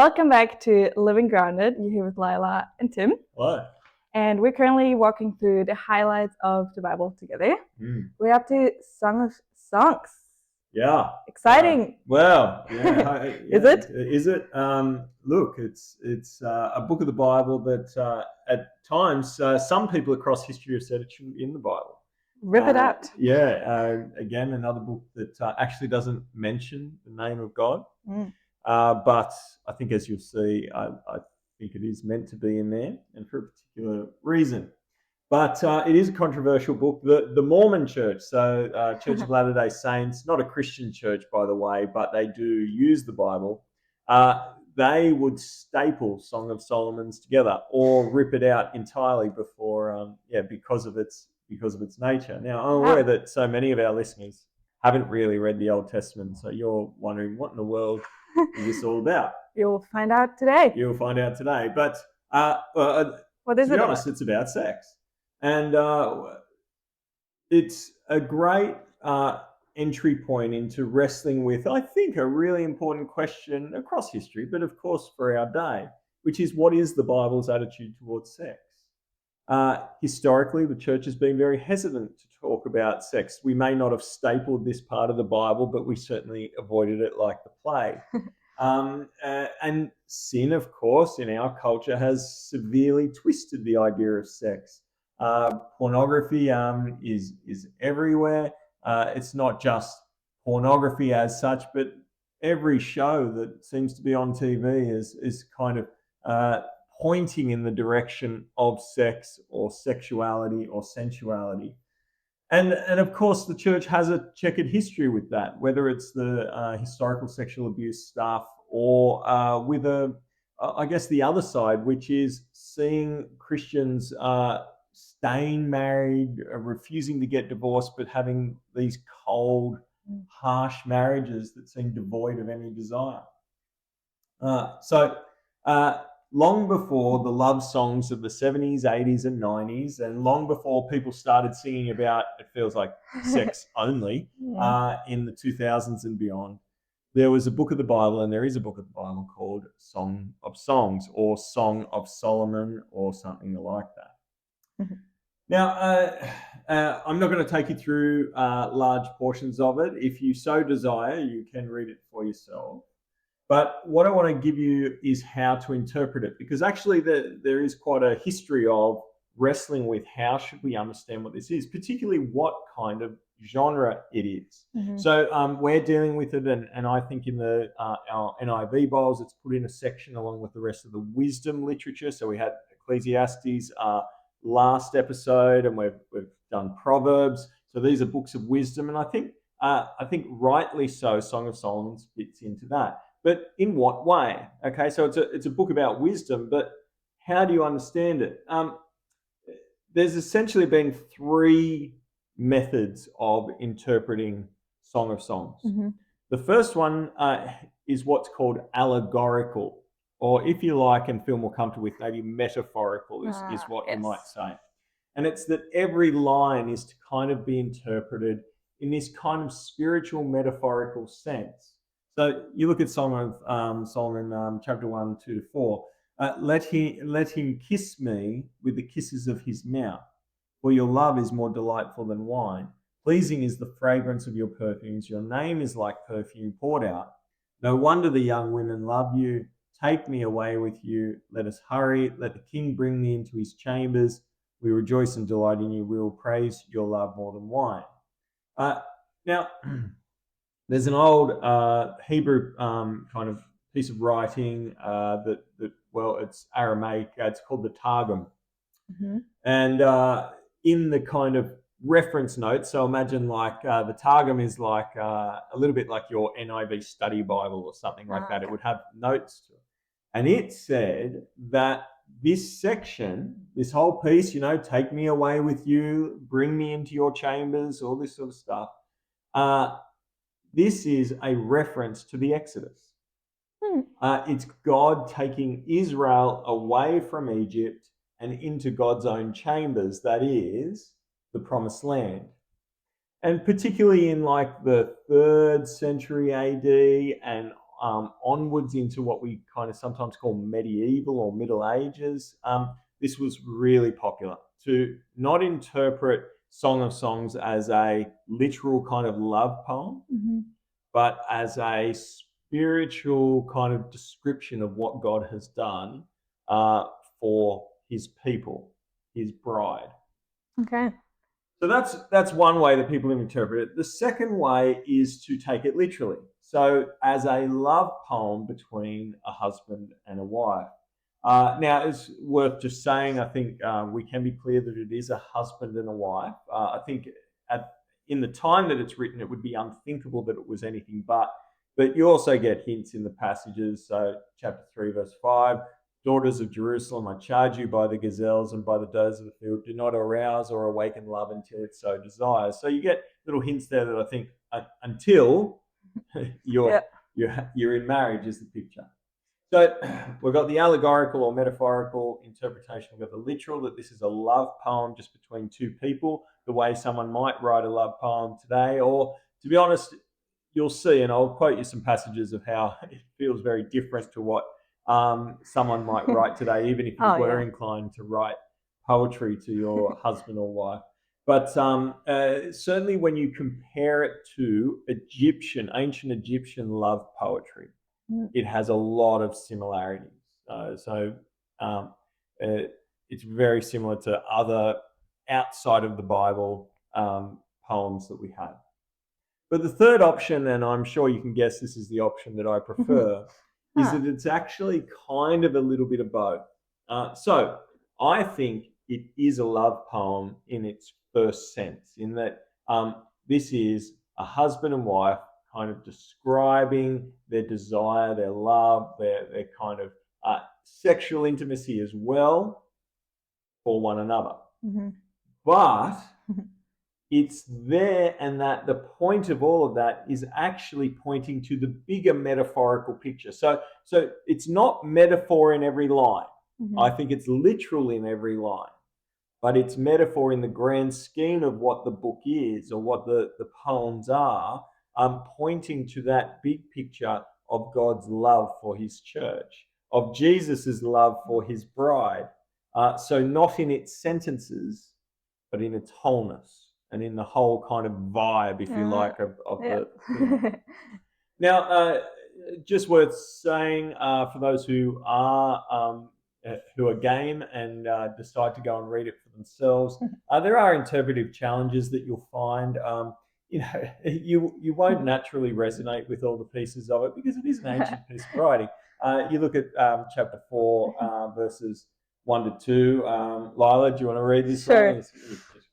Welcome back to Living Grounded. You're here with Lila and Tim. Hello. And we're currently walking through the highlights of the Bible together. We're up to Song of Songs. Yeah. Exciting. Well, yeah. Is it? Is it? Look, it's a book of the Bible that at times some people across history have said it shouldn't be in the Bible. Rip it out. Again, another book that actually doesn't mention the name of God. But I think, as you'll see, I think it is meant to be in there, and for a particular reason. But it is a controversial book. The Mormon Church, Church of Latter-day Saints, not a Christian church, by the way, but they do use the Bible. They would staple Song of Solomon's together or rip it out entirely before, because of its nature. Now, I'm aware that so many of our listeners haven't really read the Old Testament, so you're wondering, what in the world is this all about? You'll find out today. But what is to be honest, it's about sex. And it's a great entry point into wrestling with, I think, a really important question across history, but of course for our day, which is, what is the Bible's attitude towards sex? Historically, the church has been very hesitant to talk about sex. We may not have stapled this part of the Bible, but we certainly avoided it like the plague. And sin, of course, in our culture has severely twisted the idea of sex. Pornography is everywhere. It's not just pornography as such, but every show that seems to be on TV is kind of pointing in the direction of sex or sexuality or sensuality. And of course, the church has a checkered history with that, whether it's the historical sexual abuse stuff or with I guess the other side, which is seeing Christians staying married, refusing to get divorced, but having these cold, harsh marriages that seem devoid of any desire. Long before the love songs of the 70s, 80s, and 90s, and long before people started singing about, it feels like, sex only in the 2000s and beyond, there was a book of the Bible, and there is a book of the Bible called Song of Songs or Song of Solomon or something like that. Now, I'm not going to take you through large portions of it. If you so desire, you can read it for yourself. But what I want to give you is how to interpret it, because actually there is quite a history of wrestling with how should we understand what this is, particularly what kind of genre it is. So we're dealing with it, and I think in our NIV Bibles, it's put in a section along with the rest of the wisdom literature. So we had Ecclesiastes last episode, and we've done Proverbs. So these are books of wisdom, and I think rightly so, Song of Solomon fits into that. But in what way? Okay, so it's a book about wisdom, but how do you understand it? There's essentially been three methods of interpreting Song of Songs. The first one is what's called allegorical, or if you like and feel more comfortable with, maybe metaphorical is what you might say. And it's that every line is to kind of be interpreted in this kind of spiritual metaphorical sense. So you look at Song of Solomon, chapter 1, 2 to 4. Let him kiss me with the kisses of his mouth, for your love is more delightful than wine. Pleasing is the fragrance of your perfumes. Your name is like perfume poured out. No wonder the young women love you. Take me away with you. Let us hurry. Let the king bring me into his chambers. We rejoice and delight in you. We will praise your love more than wine. Now, there's an old Hebrew kind of piece of writing that it's Aramaic. It's called the Targum. And in the kind of reference notes, so imagine like the Targum is like a little bit like your NIV study Bible or something like that. It would have notes to it. And it said that this section, this whole piece, take me away with you, bring me into your chambers, all this sort of stuff, this is a reference to the Exodus. It's God taking Israel away from Egypt and into God's own chambers, that is, the Promised Land. And particularly in like the 3rd century AD and onwards into what we kind of sometimes call medieval or Middle Ages, this was really popular to not interpret Song of Songs as a literal kind of love poem, but as a spiritual kind of description of what God has done for his people, his bride. Okay. So that's one way that people interpret it. The second way is to take it literally. So as a love poem between a husband and a wife. Now, it's worth just saying, I think we can be clear that it is a husband and a wife. I think in the time that it's written, it would be unthinkable that it was anything but. But you also get hints in the passages. So chapter 3, verse 5, daughters of Jerusalem, I charge you by the gazelles and by the does of the field, do not arouse or awaken love until it so desires. So you get little hints there that I think until you're in marriage is the picture. So we've got the allegorical or metaphorical interpretation. We've got the literal, that this is a love poem just between two people, the way someone might write a love poem today. Or, to be honest, you'll see, and I'll quote you some passages of how it feels very different to what someone might write today, even if you were inclined to write poetry to your husband or wife. But certainly when you compare it to ancient Egyptian love poetry, it has a lot of similarities. It's very similar to other outside of the Bible poems that we have. But the third option, and I'm sure you can guess this is the option that I prefer, is that it's actually kind of a little bit of both. So I think it is a love poem in its first sense, in that this is a husband and wife kind of describing their desire, their love, their kind of sexual intimacy as well for one another. But it's there, and that the point of all of that is actually pointing to the bigger metaphorical picture. So it's not metaphor in every line. I think it's literal in every line, but it's metaphor in the grand scheme of what the book is, or what the poems are, pointing to that big picture of God's love for his church, of Jesus's love for his bride. So not in its sentences, but in its wholeness, and in the whole kind of vibe, if you like, of the thing. Now, just worth saying, for those who are game and decide to go and read it for themselves, there are interpretive challenges that you'll find. You won't naturally resonate with all the pieces of it, because it is an ancient piece of writing. You look at chapter 4, verses 1 to 2. Lila, do you want to read this? Sure.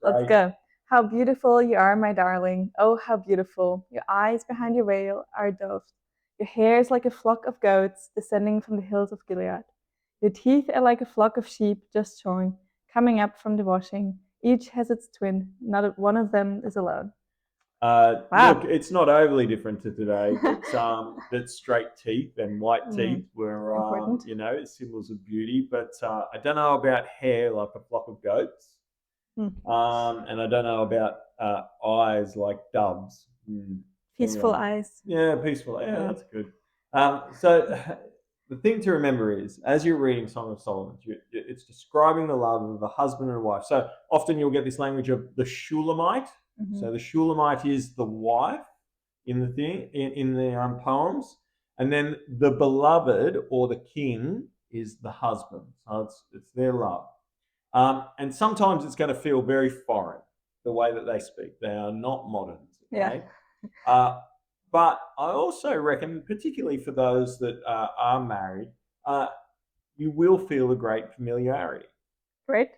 Let's go. How beautiful you are, my darling. Oh, how beautiful. Your eyes behind your veil are doves. Your hair is like a flock of goats descending from the hills of Gilead. Your teeth are like a flock of sheep just shorn, coming up from the washing. Each has its twin. Not one of them is alone. Wow. Look, it's not overly different to today. That straight teeth and white teeth were, symbols of beauty. But I don't know about hair like a flock of goats. And I don't know about eyes like doves. Peaceful eyes. Yeah, peaceful. Yeah, that's good. So the thing to remember is, as you're reading Song of Solomon, it's describing the love of a husband and a wife. So often you'll get this language of the Shulamite. So the Shulamite is the wife in the thing, in the poems, and then the beloved or the king is the husband. So it's their love. And sometimes it's going to feel very foreign, the way that they speak. They are not moderns. Okay? Yeah. But I also reckon, particularly for those that are married, you will feel a great familiarity. Great.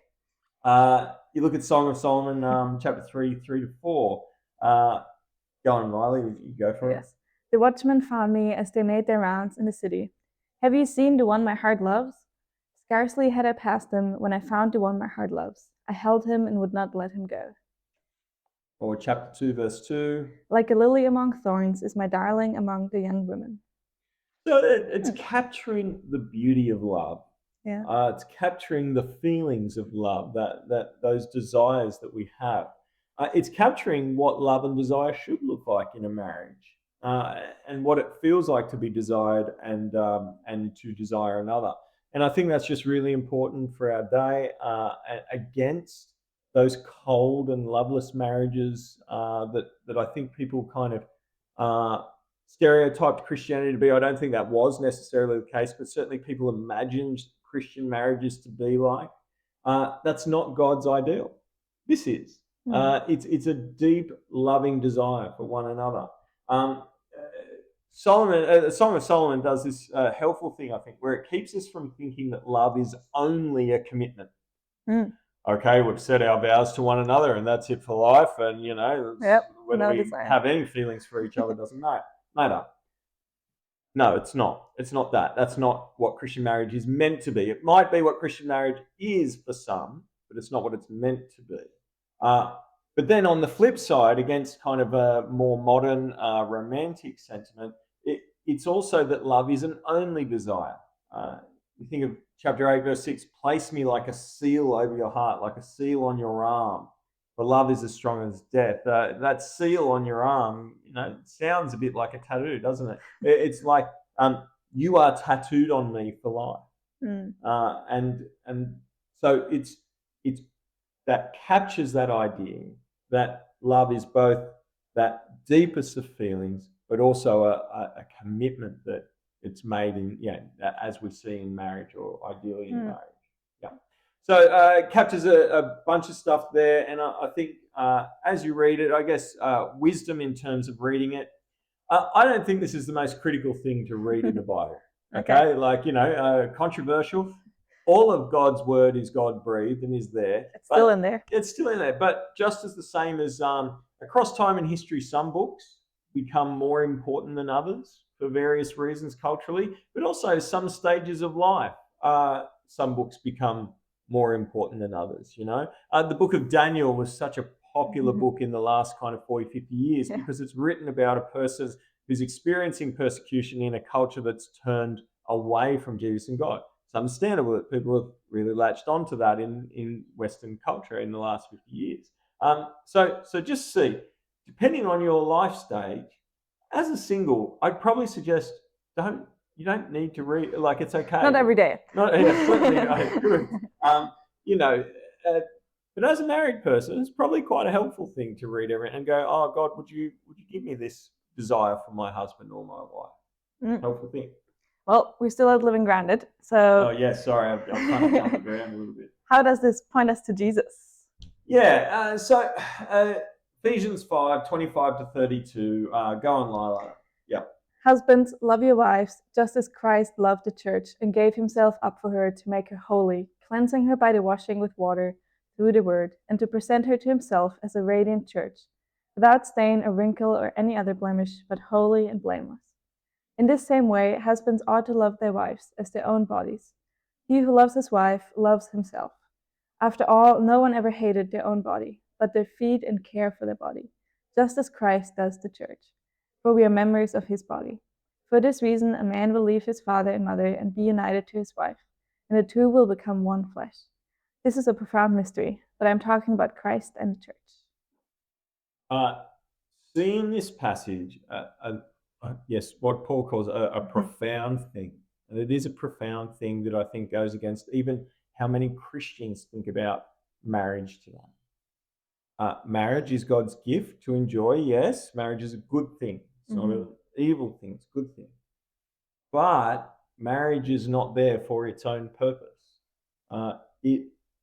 You look at Song of Solomon, chapter 3, 3 to 4. Go on, Riley, you go for it. Yes. The watchmen found me as they made their rounds in the city. Have you seen the one my heart loves? Scarcely had I passed him when I found the one my heart loves. I held him and would not let him go. Or chapter 2, verse 2. Like a lily among thorns is my darling among the young women. So it's capturing the beauty of love. Yeah. It's capturing the feelings of love, that those desires that we have. It's capturing what love and desire should look like in a marriage. and what it feels like to be desired and to desire another. And I think that's just really important for our day, against those cold and loveless marriages that I think people kind of stereotyped Christianity to be. I don't think that was necessarily the case, but certainly people imagined Christian marriages to be like. That's not God's ideal. This is. It's a deep, loving desire for one another. Song of Solomon does this helpful thing, I think, where it keeps us from thinking that love is only a commitment. Okay, we've set our vows to one another, and that's it for life. And whether we have any feelings for each other doesn't matter. No, it's not. It's not that. That's not what Christian marriage is meant to be. It might be what Christian marriage is for some, but it's not what it's meant to be. But then on the flip side, against kind of a more modern romantic sentiment, it's also that love isn't only desire. You think of chapter 8, verse 6, place me like a seal over your heart, like a seal on your arm. For love is as strong as death. That seal on your arm, sounds a bit like a tattoo, doesn't it? It's like you are tattooed on me for life, and so it's that captures that idea that love is both that deepest of feelings, but also a commitment that it's made in, as we see in marriage, or ideally in marriage. Yeah. So it captures a bunch of stuff there, and I think as you read it, I guess wisdom in terms of reading it. I don't think this is the most critical thing to read in the Bible. Okay, like controversial. All of God's word is God breathed and is there. It's still in there. It's still in there, but just as the same as across time and history, some books become more important than others for various reasons culturally, but also some stages of life, some books become more important than others. The book of Daniel was such a popular book in the last kind of 40, 50 years because it's written about a person who's experiencing persecution in a culture that's turned away from Jesus and God. It's understandable that people have really latched onto that in Western culture in the last 50 years. So just see, depending on your life stage, as a single, I'd probably suggest you don't need to read, like, it's okay. Not every day. Certainly good. But as a married person, it's probably quite a helpful thing to read and go, oh God, would you give me this desire for my husband or my wife? Helpful thing. Well, we're still at Living Grounded, so... Oh, yeah, sorry, I've kind of jumped around a little bit. How does this point us to Jesus? Yeah, so Ephesians 5, 25 to 32. Go on, Lila. Yeah. Husbands, love your wives, just as Christ loved the church and gave himself up for her to make her holy, cleansing her by the washing with water through the word, and to present her to himself as a radiant church, without stain or wrinkle or any other blemish, but holy and blameless. In this same way, husbands ought to love their wives as their own bodies. He who loves his wife loves himself. After all, no one ever hated their own body, but they feed and care for their body, just as Christ does the church. For we are members of his body. For this reason, a man will leave his father and mother and be united to his wife, and the two will become one flesh. This is a profound mystery, but I'm talking about Christ and the church. Seeing this passage, yes, what Paul calls a profound thing. And it is a profound thing that I think goes against even how many Christians think about marriage today. Marriage is God's gift to enjoy. Yes, marriage is a good thing. It's not an evil thing. It's a good thing. But marriage is not there for its own purpose.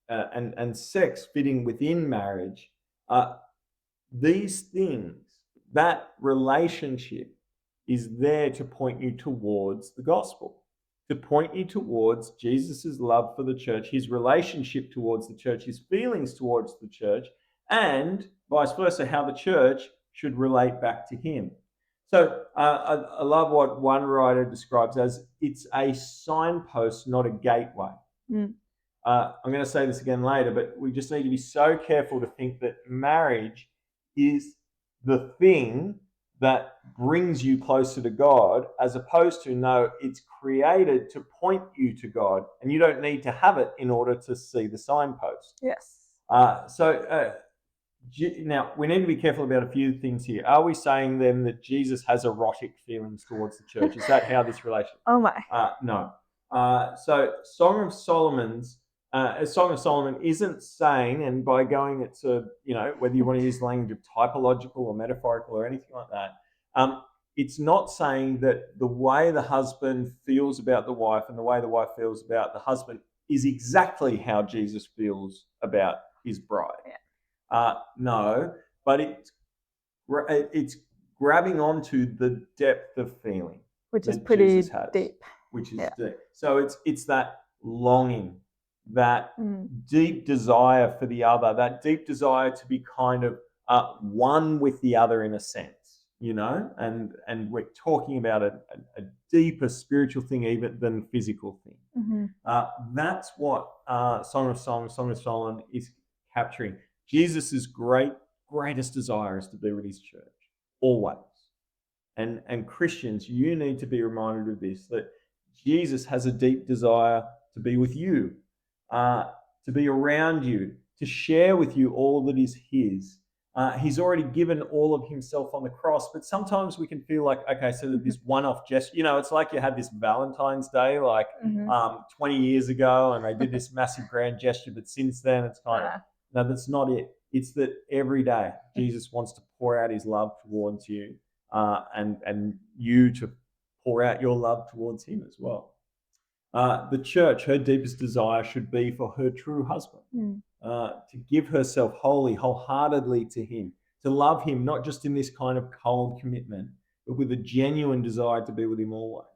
And sex fitting within marriage, these things, that relationship is there to point you towards the gospel, to point you towards Jesus' love for the church, his relationship towards the church, his feelings towards the church, and vice versa, how the church should relate back to him. So I love what one writer describes as it's a signpost, not a gateway. I'm going to say this again later, but we just need to be so careful to think that marriage is the thing that brings you closer to God, as opposed to, no, it's created to point you to God, and you don't need to have it in order to see the signpost. Yes. Now, we need to be careful about a few things here. Are we saying then that Jesus has erotic feelings towards the church? Is that how this relation? Oh my. No. So Song of Solomon isn't saying, and by going it's whether you want to use language of typological or metaphorical or anything like that, it's not saying that the way the husband feels about the wife and the way the wife feels about the husband is exactly how Jesus feels about his bride. No, but it's grabbing onto the depth of feeling Which is that pretty Jesus has, deep. which is Yeah. deep. So it's that longing, that Mm. deep desire for the other, that deep desire to be kind of one with the other in a sense, and we're talking about a deeper spiritual thing even than physical thing. That's what Song of Solomon is capturing. Jesus' greatest desire is to be with his church, always. And Christians, you need to be reminded of this, that Jesus has a deep desire to be with you, to be around you, to share with you all that is his. He's already given all of himself on the cross, but sometimes we can feel like, okay, so that this one-off gesture, it's like you had this Valentine's Day, 20 years ago, and they did this massive grand gesture, but since then it's kind of, no, that's not it. It's that every day Jesus wants to pour out his love towards you, and you to pour out your love towards him as well. The church, her deepest desire should be for her true husband, to give herself wholly, wholeheartedly to him, to love him, not just in this kind of cold commitment, but with a genuine desire to be with him always.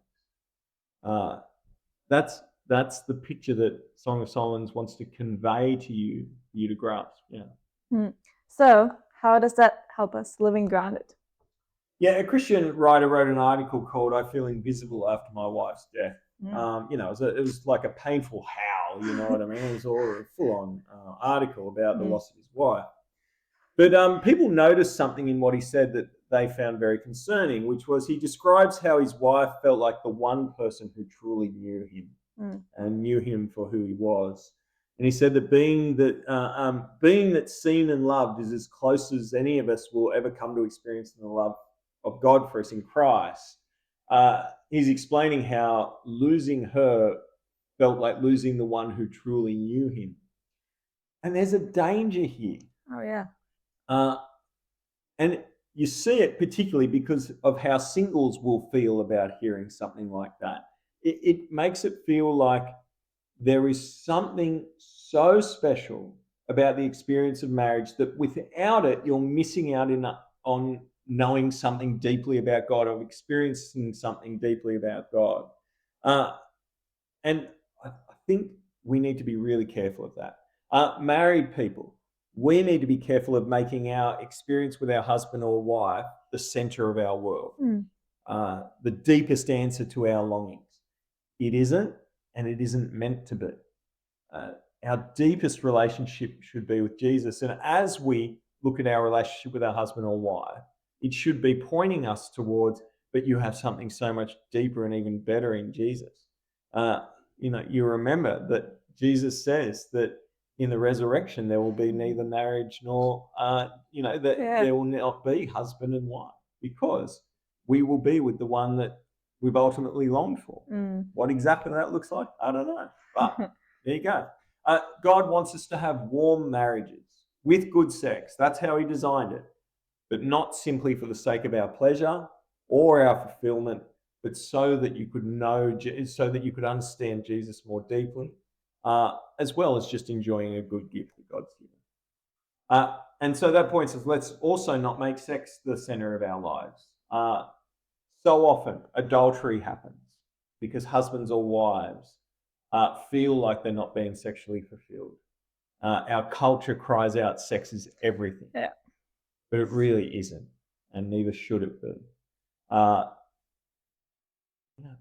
That's the picture that Song of Solomon wants to convey to you to grasp. Yeah. So, how does that help us living grounded? Yeah, a Christian writer wrote an article called "I Feel Invisible After My Wife's Death." It was like a painful howl. You know what I mean? It was all a full-on article about the loss of his wife. But people noticed something in what he said that they found very concerning, which was he describes how his wife felt like the one person who truly knew him and knew him for who he was. And he said that being that seen and loved is as close as any of us will ever come to experience in the love of God for us in Christ. He's explaining how losing her felt like losing the one who truly knew him. And there's a danger here. Oh, yeah. And you see it particularly because of how singles will feel about hearing something like that. It makes it feel like there is something so special about the experience of marriage that without it, you're missing out on knowing something deeply about God, or experiencing something deeply about God. And I think we need to be really careful of that. Married people, we need to be careful of making our experience with our husband or wife the center of our world, the deepest answer to our longings. It isn't, and it isn't meant to be. Our deepest relationship should be with Jesus. And as we look at our relationship with our husband or wife, it should be pointing us towards, but you have something so much deeper and even better in Jesus. You remember that Jesus says that in the resurrection there will be neither marriage nor, there will not be husband and wife, because we will be with the one that we've ultimately longed for. What exactly that looks like, I don't know. But there you go. God wants us to have warm marriages with good sex. That's how he designed it. But not simply for the sake of our pleasure or our fulfillment, but so that you could understand Jesus more deeply, as well as just enjoying a good gift that God's given. And so that point says, let's also not make sex the center of our lives. So often adultery happens because husbands or wives feel like they're not being sexually fulfilled. Our culture cries out sex is everything. Yeah. But it really isn't, and neither should it be. The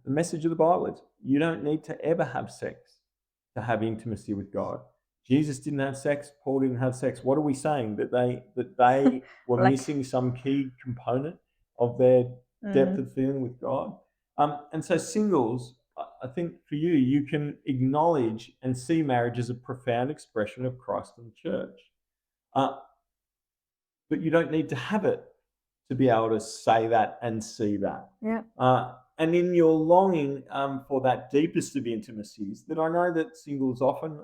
message of the Bible is you don't need to ever have sex to have intimacy with God. Jesus didn't have sex. Paul didn't have sex. What are we saying? That they were missing some key component of their depth of feeling with God? And so singles, I think for you, you can acknowledge and see marriage as a profound expression of Christ and the church. but you don't need to have it to be able to say that and see that. Yeah. And in your longing for that deepest of intimacies that I know that singles often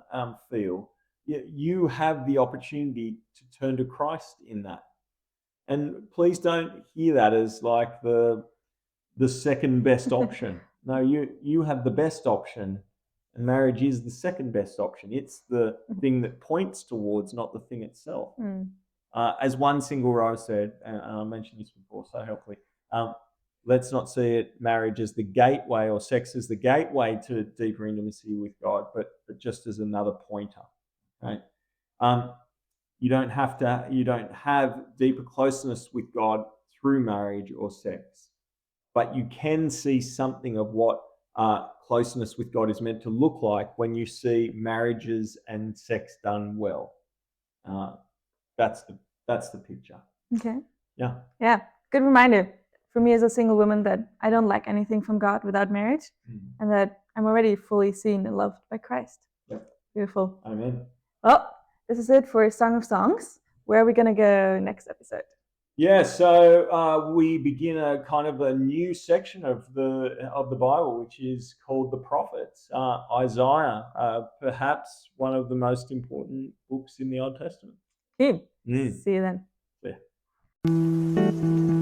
feel, you have the opportunity to turn to Christ in that. And please don't hear that as like the second best option. No, you have the best option, and marriage is the second best option. It's the thing that points towards, not the thing itself. As one single writer said, and I mentioned this before so helpfully, let's not see it marriage as the gateway or sex as the gateway to deeper intimacy with God, but just as another pointer. Right? You don't have deeper closeness with God through marriage or sex, but you can see something of what closeness with God is meant to look like when you see marriages and sex done well. That's the picture. Okay. Yeah. Yeah. Good reminder for me as a single woman that I don't lack anything from God without marriage, and that I'm already fully seen and loved by Christ. Yep. Beautiful. Amen. Well, this is it for Song of Songs. Where are we going to go next episode? Yeah, so we begin a kind of a new section of the Bible, which is called the prophets. Isaiah, perhaps one of the most important books in the Old Testament. Good. See you then. Yeah.